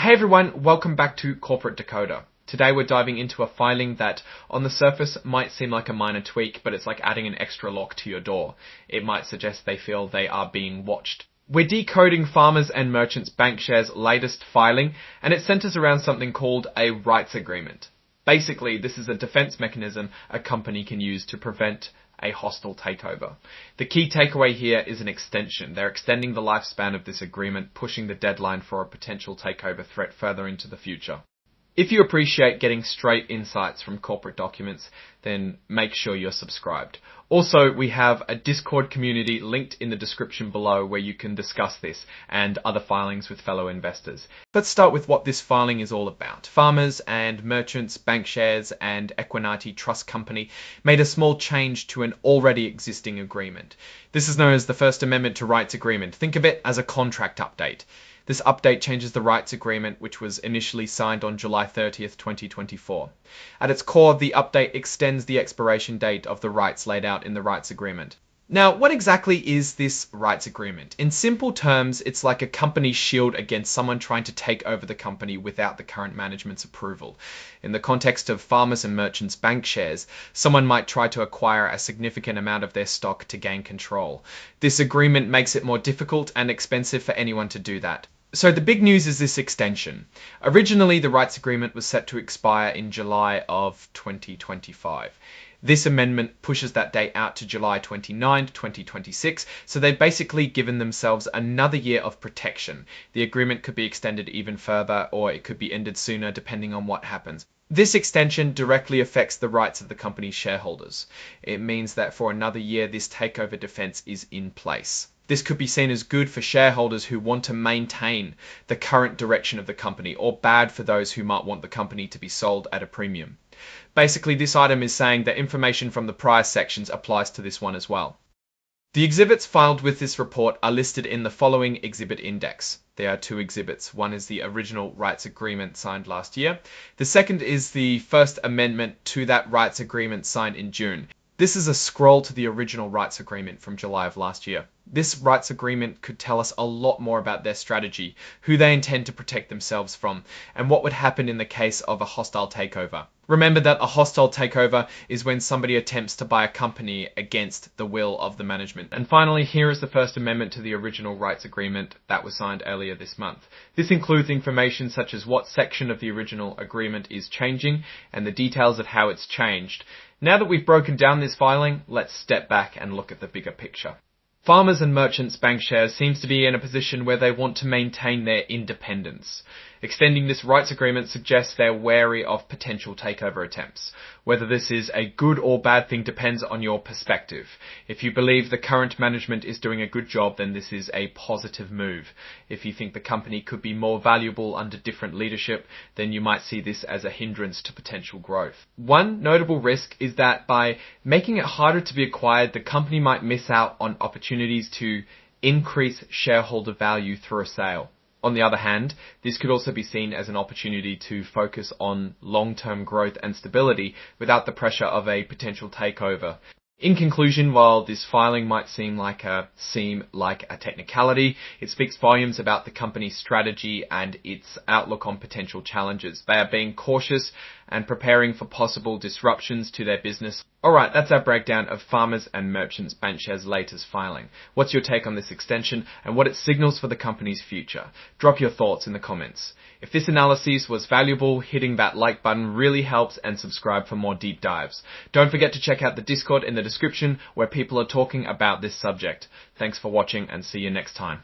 Hey everyone, welcome back to Corporate Decoder. Today we're diving into a filing that on the surface might seem like a minor tweak, but it's like adding an extra lock to your door. It might suggest they feel they are being watched. We're decoding Farmers and Merchants Bankshares' latest filing, and it centers around something called a rights agreement. Basically, this is a defense mechanism a company can use to prevent a hostile takeover. The key takeaway here is an extension. They're extending the lifespan of this agreement, pushing the deadline for a potential takeover threat further into the future. If you appreciate getting straight insights from corporate documents, then make sure you're subscribed. Also, we have a Discord community linked in the description below where you can discuss this and other filings with fellow investors. Let's start with what this filing is all about. Farmers and Merchants Bankshares and Equiniti Trust Company made a small change to an already existing agreement. This is known as the First Amendment to Rights Agreement. Think of it as a contract update. This update changes the rights agreement, which was initially signed on July 30th, 2024. At its core, the update extends the expiration date of the rights laid out in the rights agreement. Now, what exactly is this rights agreement? In simple terms, it's like a company's shield against someone trying to take over the company without the current management's approval. In the context of Farmers and Merchants Bankshares, someone might try to acquire a significant amount of their stock to gain control. This agreement makes it more difficult and expensive for anyone to do that. So the big news is this extension. Originally, the rights agreement was set to expire in July of 2025. This amendment pushes that date out to July 29, 2026, so they've basically given themselves another year of protection. The agreement could be extended even further, or it could be ended sooner depending on what happens. This extension directly affects the rights of the company's shareholders. It means that for another year, this takeover defense is in place. This could be seen as good for shareholders who want to maintain the current direction of the company, or bad for those who might want the company to be sold at a premium. Basically, this item is saying that information from the prior sections applies to this one as well. The exhibits filed with this report are listed in the following exhibit index. There are two exhibits. One is the original rights agreement signed last year. The second is the first amendment to that rights agreement signed in June. This is a scroll to the original rights agreement from July of last year. This rights agreement could tell us a lot more about their strategy, who they intend to protect themselves from, and what would happen in the case of a hostile takeover. Remember that a hostile takeover is when somebody attempts to buy a company against the will of the management. And finally, here is the First Amendment to the original rights agreement that was signed earlier this month. This includes information such as what section of the original agreement is changing and the details of how it's changed. Now that we've broken down this filing, let's step back and look at the bigger picture. Farmers and Merchants Bankshares seems to be in a position where they want to maintain their independence. Extending this rights agreement suggests they're wary of potential takeover attempts. Whether this is a good or bad thing depends on your perspective. If you believe the current management is doing a good job, then this is a positive move. If you think the company could be more valuable under different leadership, then you might see this as a hindrance to potential growth. One notable risk is that by making it harder to be acquired, the company might miss out on opportunities to increase shareholder value through a sale. On the other hand, this could also be seen as an opportunity to focus on long-term growth and stability without the pressure of a potential takeover. In conclusion, while this filing might seem like a technicality, it speaks volumes about the company's strategy and its outlook on potential challenges. They are being cautious and preparing for possible disruptions to their business. Alright, that's our breakdown of Farmers and Merchants Bankshares' latest filing. What's your take on this extension and what it signals for the company's future? Drop your thoughts in the comments. If this analysis was valuable, hitting that like button really helps, and subscribe for more deep dives. Don't forget to check out the Discord in the description where people are talking about this subject. Thanks for watching and see you next time.